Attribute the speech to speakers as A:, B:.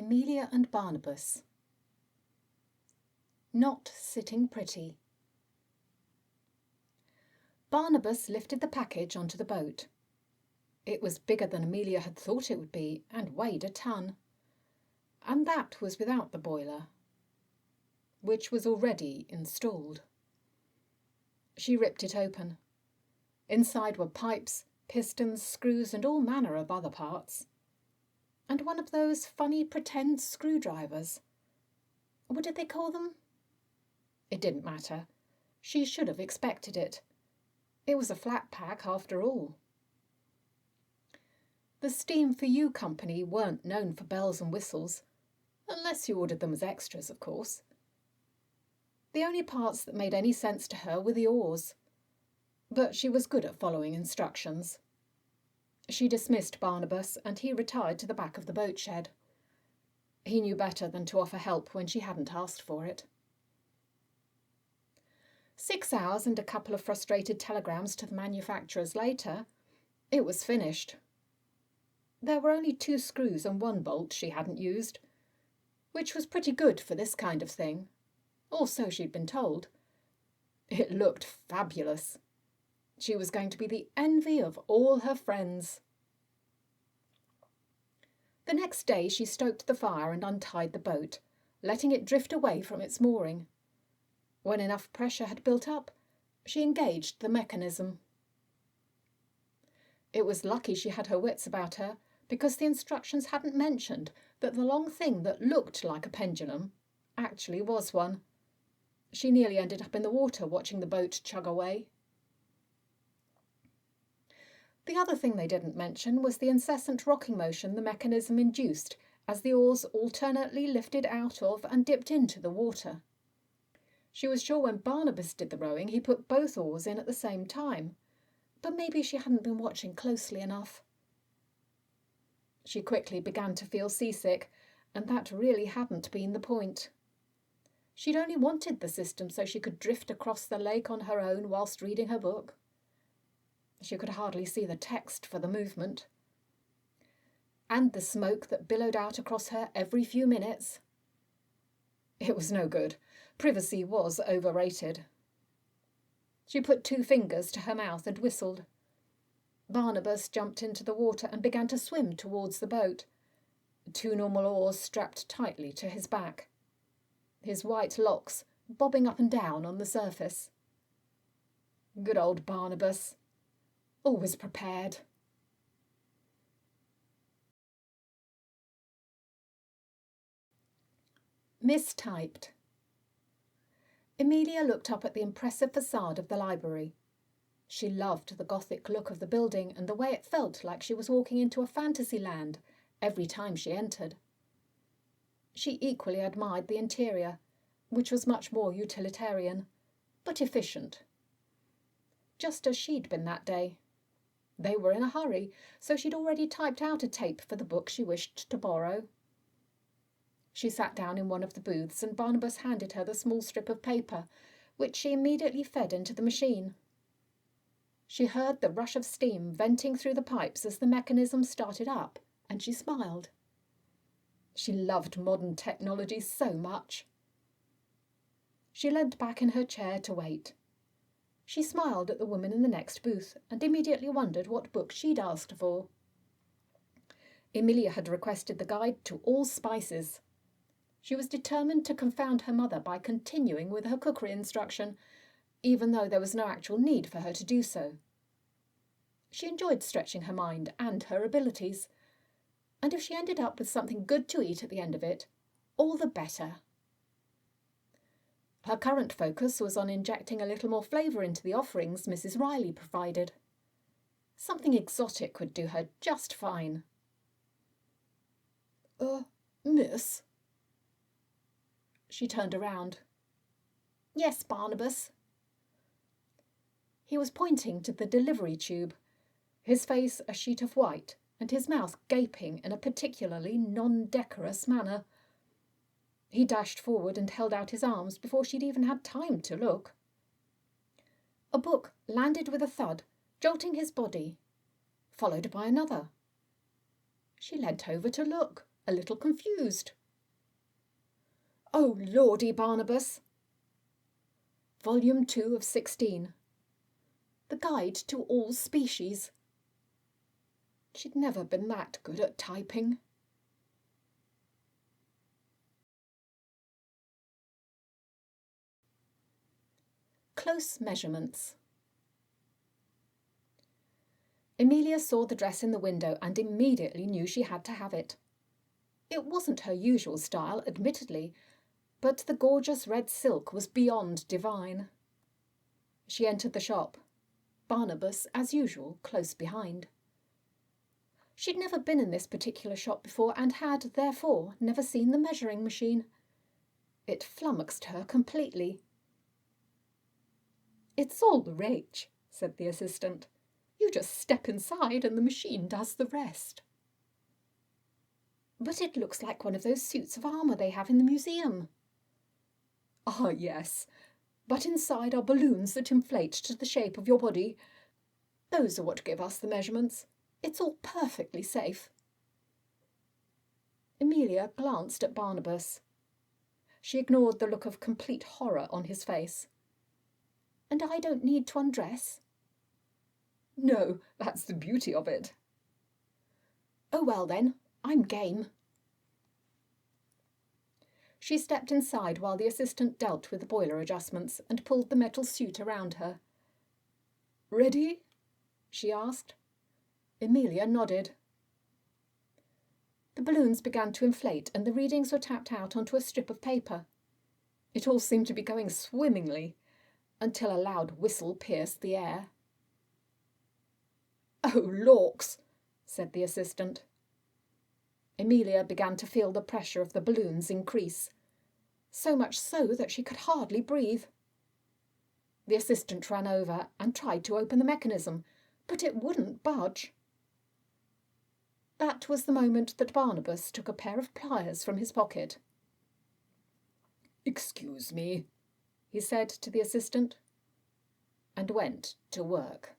A: Emilia and Barnabas. Not sitting pretty. Barnabas lifted the package onto the boat. It was bigger than Emilia had thought it would be and weighed a ton. And that was without the boiler, which was already installed. She ripped it open. Inside were pipes, pistons, screws, and all manner of other parts. And one of those funny pretend screwdrivers. What did they call them? It didn't matter. She should have expected it. It was a flat pack after all. The Steam for You company weren't known for bells and whistles, unless you ordered them as extras, of course. The only parts that made any sense to her were the oars, but she was good at following instructions. She dismissed Barnabas and he retired to the back of the boat shed. He knew better than to offer help when she hadn't asked for it. 6 hours and a couple of frustrated telegrams to the manufacturers later, it was finished. There were only 2 screws and 1 bolt she hadn't used, which was pretty good for this kind of thing, or so she'd been told. It looked fabulous. She was going to be the envy of all her friends. The next day she stoked the fire and untied the boat, letting it drift away from its mooring. When enough pressure had built up, she engaged the mechanism. It was lucky she had her wits about her, because the instructions hadn't mentioned that the long thing that looked like a pendulum actually was one. She nearly ended up in the water watching the boat chug away. The other thing they didn't mention was the incessant rocking motion the mechanism induced as the oars alternately lifted out of and dipped into the water. She was sure when Barnabas did the rowing he put both oars in at the same time, but maybe she hadn't been watching closely enough. She quickly began to feel seasick, and that really hadn't been the point. She'd only wanted the system so she could drift across the lake on her own whilst reading her book. She could hardly see the text for the movement. And the smoke that billowed out across her every few minutes. It was no good. Privacy was overrated. She put 2 fingers to her mouth and whistled. Barnabas jumped into the water and began to swim towards the boat, 2 normal oars strapped tightly to his back, his white locks bobbing up and down on the surface. Good old Barnabas. Always prepared. Mistyped. Emilia looked up at the impressive facade of the library. She loved the Gothic look of the building and the way it felt like she was walking into a fantasy land every time she entered. She equally admired the interior, which was much more utilitarian, but efficient. Just as she'd been that day. They were in a hurry, so she'd already typed out a tape for the book she wished to borrow. She sat down in one of the booths and Barnabas handed her the small strip of paper, which she immediately fed into the machine. She heard the rush of steam venting through the pipes as the mechanism started up, and she smiled. She loved modern technology so much. She leant back in her chair to wait. She smiled at the woman in the next booth and immediately wondered what book she'd asked for. Emilia had requested the Guide to All Spices. She was determined to confound her mother by continuing with her cookery instruction, even though there was no actual need for her to do so. She enjoyed stretching her mind and her abilities, and if she ended up with something good to eat at the end of it, all the better. Her current focus was on injecting a little more flavour into the offerings Mrs. Riley provided. Something exotic would do her just fine. Miss?" She turned around. "Yes, Barnabas." He was pointing to the delivery tube, his face a sheet of white and his mouth gaping in a particularly non-decorous manner. He dashed forward and held out his arms before she'd even had time to look. A book landed with a thud, jolting his body, followed by another. She leant over to look. a little confused. "Oh, Lordy, Barnabas!" Volume 2 of 16. The Guide to All Species. She'd never been that good at typing. Close measurements. Emilia saw the dress in the window and immediately knew she had to have it. It wasn't her usual style, admittedly, but the gorgeous red silk was beyond divine. She entered the shop, Barnabas, as usual, close behind. She'd never been in this particular shop before and had, therefore, never seen the measuring machine. It flummoxed her completely. "It's all the rage," said the assistant. "You just step inside and the machine does the rest." "But it looks like one of those suits of armour they have in the museum." "Ah, yes. But inside are balloons that inflate to the shape of your body. Those are what give us the measurements. It's all perfectly safe." Emilia glanced at Barnabas. She ignored the look of complete horror on his face. "And I don't need to undress?" "No, that's the beauty of it." "Oh, well then, I'm game." She stepped inside while the assistant dealt with the boiler adjustments and pulled the metal suit around her. "Ready?" she asked. Emilia nodded. The balloons began to inflate and the readings were tapped out onto a strip of paper. It all seemed to be going swimmingly, until a loud whistle pierced the air. "Oh, lawks," said the assistant. Emilia began to feel the pressure of the balloons increase, so much so that she could hardly breathe. The assistant ran over and tried to open the mechanism, but it wouldn't budge. That was the moment that Barnabas took a pair of pliers from his pocket. "Excuse me," he said to the assistant, and went to work.